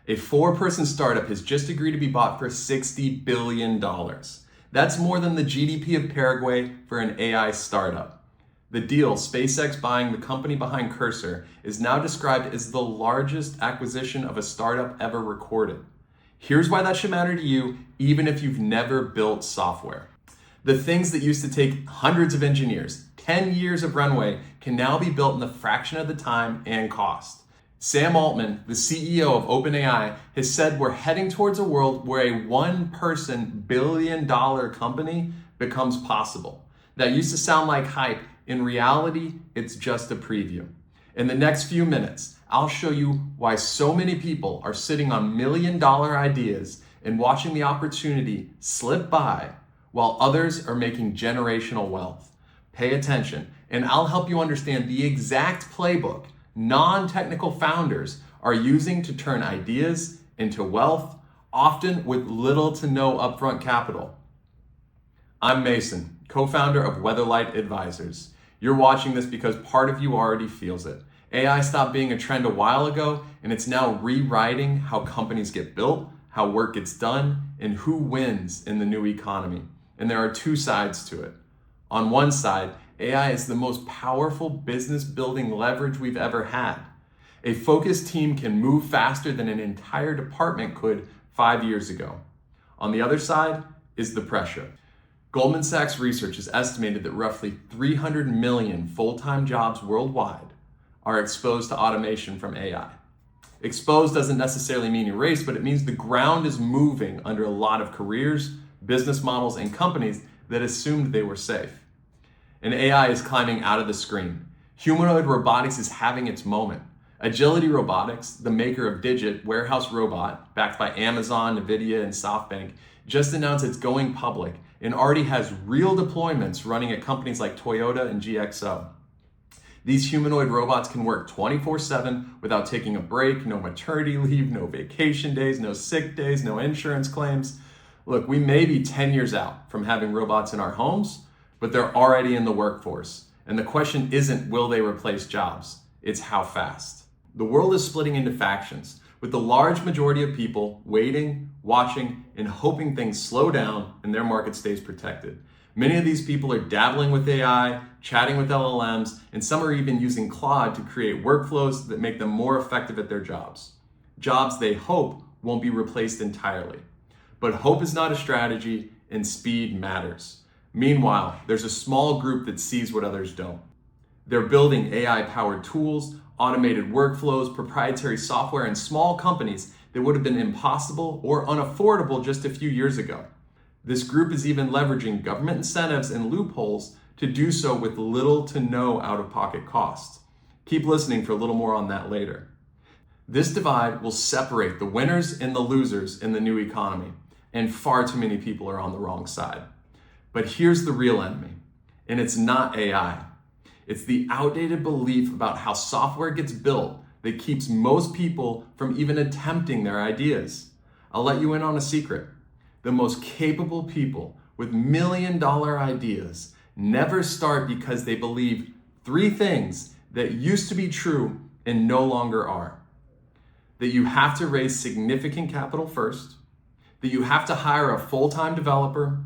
A 4-person startup has just agreed to be bought for $60 billion. That's more than the GDP of Paraguay for an AI startup. The deal, SpaceX buying the company behind Cursor, is now described as the largest acquisition of a startup ever recorded. Here's why that should matter to you, even if you've never built software. The things that used to take hundreds of engineers, 10 years of runway, can now be built in a fraction of the time and cost. Sam Altman, the CEO of OpenAI, has said we're heading towards a world where a one-person billion-dollar company becomes possible. That used to sound like hype. In reality, it's just a preview. In the next few minutes, I'll show you why so many people are sitting on million-dollar ideas and watching the opportunity slip by while others are making generational wealth. Pay attention, and I'll help you understand the exact playbook non-technical founders are using to turn ideas into wealth, often with little to no upfront capital. I'm Mason, co-founder of Weatherlight Advisors. You're watching this because part of you already feels it. AI stopped being a trend a while ago, and it's now rewriting how companies get built, how work gets done, and who wins in the new economy. And there are two sides to it. On one side, AI is the most powerful business building leverage we've ever had. A focused team can move faster than an entire department could 5 years ago. On the other side is the pressure. Goldman Sachs research has estimated that roughly 300 million full-time jobs worldwide are exposed to automation from AI. Exposed doesn't necessarily mean erased, but it means the ground is moving under a lot of careers, business models, and companies that assumed they were safe. And AI is climbing out of the screen. Humanoid robotics is having its moment. Agility Robotics, the maker of Digit, warehouse robot, backed by Amazon, NVIDIA, and SoftBank, just announced it's going public and already has real deployments running at companies like Toyota and GXO. These humanoid robots can work 24/7 without taking a break, no maternity leave, no vacation days, no sick days, no insurance claims. Look, we may be 10 years out from having robots in our homes, but they're already in the workforce. And the question isn't, will they replace jobs? It's how fast. The world is splitting into factions, with the large majority of people waiting, watching, and hoping things slow down and their market stays protected. Many of these people are dabbling with AI, chatting with LLMs, and some are even using Claude to create workflows that make them more effective at their jobs. Jobs they hope won't be replaced entirely. But hope is not a strategy, and speed matters. Meanwhile, there's a small group that sees what others don't. They're building AI-powered tools, automated workflows, proprietary software, and small companies that would have been impossible or unaffordable just a few years ago. This group is even leveraging government incentives and loopholes to do so with little to no out-of-pocket cost. Keep listening for a little more on that later. This divide will separate the winners and the losers in the new economy, and far too many people are on the wrong side. But here's the real enemy, and it's not AI. It's the outdated belief about how software gets built that keeps most people from even attempting their ideas. I'll let you in on a secret. The most capable people with million-dollar ideas never start because they believe 3 things that used to be true and no longer are. That you have to raise significant capital first, that you have to hire a full-time developer,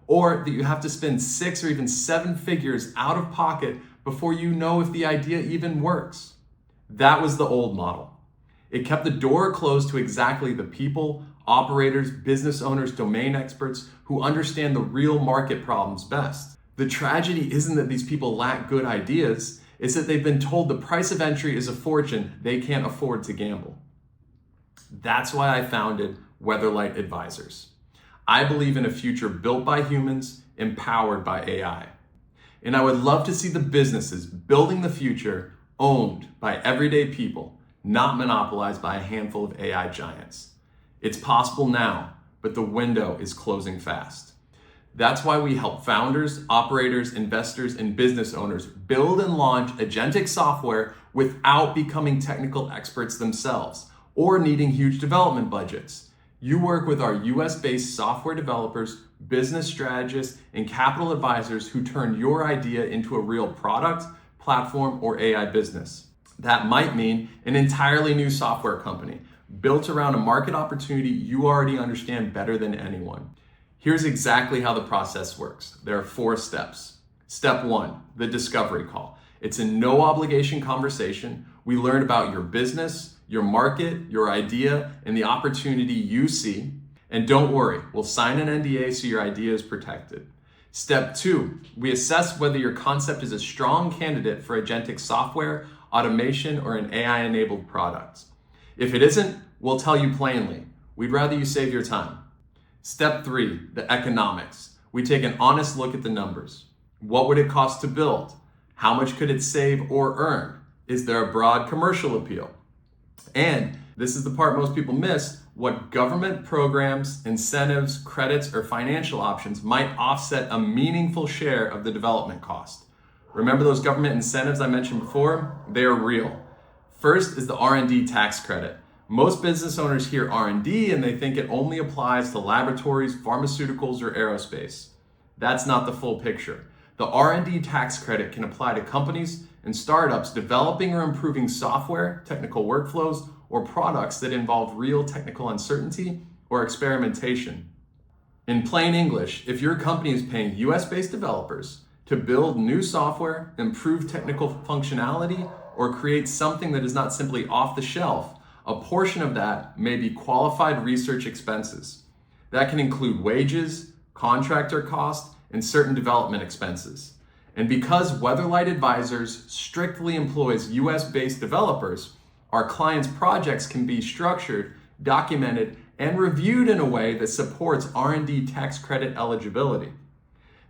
or that you have to spend 6 or even 7 figures out of pocket before you know if the idea even works. That was the old model. It kept the door closed to exactly the people, operators, business owners, domain experts who understand the real market problems best. The tragedy isn't that these people lack good ideas, it's that they've been told the price of entry is a fortune they can't afford to gamble. That's why I founded Weatherlight Advisors. I believe in a future built by humans, empowered by AI. And I would love to see the businesses building the future owned by everyday people, not monopolized by a handful of AI giants. It's possible now, but the window is closing fast. That's why we help founders, operators, investors, and business owners build and launch agentic software without becoming technical experts themselves or needing huge development budgets. You work with our US-based software developers, business strategists, and capital advisors who turn your idea into a real product, platform, or AI business. That might mean an entirely new software company, built around a market opportunity you already understand better than anyone. Here's exactly how the process works. There are 4 steps. Step 1, the discovery call. It's a no obligation conversation. We learn about your business, your market, your idea, and the opportunity you see. And don't worry, we'll sign an NDA so your idea is protected. Step 2, we assess whether your concept is a strong candidate for agentic software, automation, or an AI-enabled product. If it isn't, we'll tell you plainly. We'd rather you save your time. Step 3, the economics. We take an honest look at the numbers. What would it cost to build? How much could it save or earn? Is there a broad commercial appeal? And this is the part most people miss, what government programs, incentives, credits, or financial options might offset a meaningful share of the development cost. Remember those government incentives I mentioned before? They are real. First is the R&D tax credit. Most business owners hear R&D and they think it only applies to laboratories, pharmaceuticals, or aerospace. That's not the full picture. The R&D tax credit can apply to companies and startups developing or improving software, technical workflows, or products that involve real technical uncertainty or experimentation. In plain English, if your company is paying US-based developers to build new software, improve technical functionality, or create something that is not simply off the shelf, a portion of that may be qualified research expenses. That can include wages, contractor costs, and certain development expenses. And because Weatherlight Advisors strictly employs US-based developers, our clients' projects can be structured, documented, and reviewed in a way that supports R&D tax credit eligibility.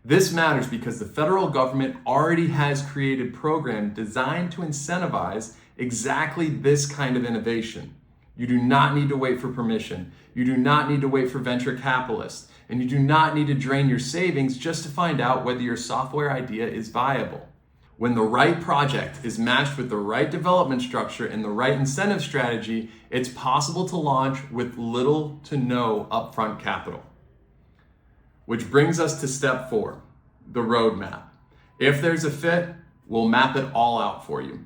This matters because the federal government already has created programs designed to incentivize exactly this kind of innovation. You do not need to wait for permission. You do not need to wait for venture capitalists. And you do not need to drain your savings just to find out whether your software idea is viable. When the right project is matched with the right development structure and the right incentive strategy, it's possible to launch with little to no upfront capital. Which brings us to step 4, the roadmap. If there's a fit, we'll map it all out for you.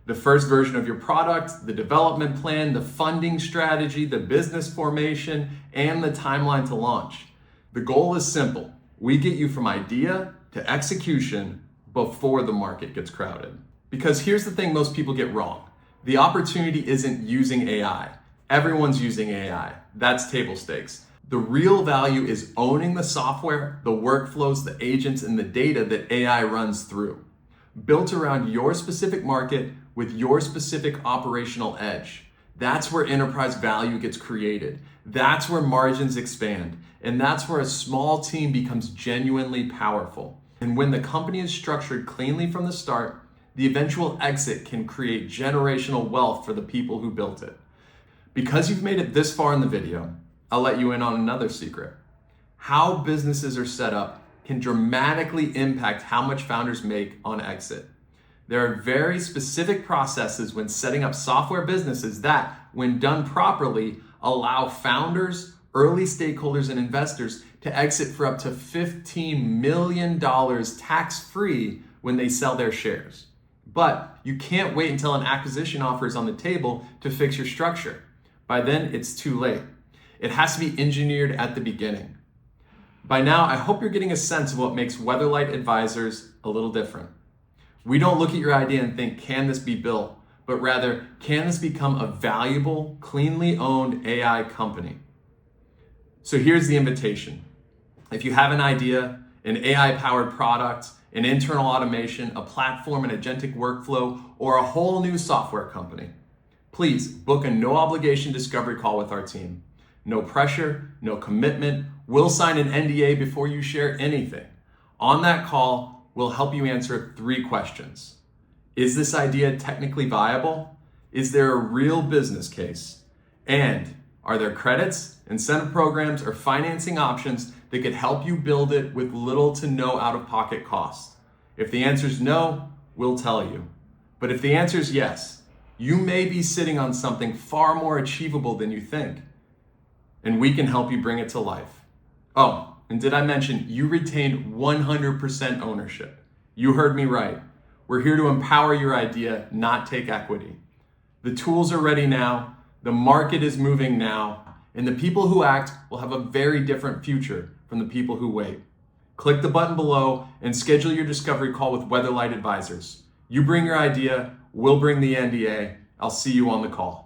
The first version of your product, the development plan, the funding strategy, the business formation, and the timeline to launch. The goal is simple. We get you from idea to execution before the market gets crowded. Because here's the thing most people get wrong. The opportunity isn't using AI. Everyone's using AI. That's table stakes. The real value is owning the software, the workflows, the agents, and the data that AI runs through. Built around your specific market with your specific operational edge. That's where enterprise value gets created. That's where margins expand. And that's where a small team becomes genuinely powerful. And when the company is structured cleanly from the start, the eventual exit can create generational wealth for the people who built it. Because you've made it this far in the video, I'll let you in on another secret. How businesses are set up can dramatically impact how much founders make on exit. There are very specific processes when setting up software businesses that, when done properly, allow founders, early stakeholders, and investors to exit for up to $15 million tax-free when they sell their shares. But you can't wait until an acquisition offer is on the table to fix your structure. By then, it's too late. It has to be engineered at the beginning. By now, I hope you're getting a sense of what makes Weatherlight Advisors a little different. We don't look at your idea and think, can this be built? But rather, can this become a valuable, cleanly owned AI company? So here's the invitation. If you have an idea, an AI-powered product, an internal automation, a platform, an agentic workflow, or a whole new software company, please book a no-obligation discovery call with our team. No pressure, no commitment. We'll sign an NDA before you share anything. On that call, we'll help you answer 3 questions. Is this idea technically viable? Is there a real business case? And are there credits, incentive programs, or financing options that could help you build it with little to no out-of-pocket cost? If the answer is no, we'll tell you. But if the answer is yes, you may be sitting on something far more achievable than you think, and we can help you bring it to life. Oh, and did I mention you retained 100% ownership? You heard me right. We're here to empower your idea, not take equity. The tools are ready now. The market is moving now, and the people who act will have a very different future from the people who wait. Click the button below and schedule your discovery call with Weatherlight Advisors. You bring your idea, we'll bring the NDA. I'll see you on the call.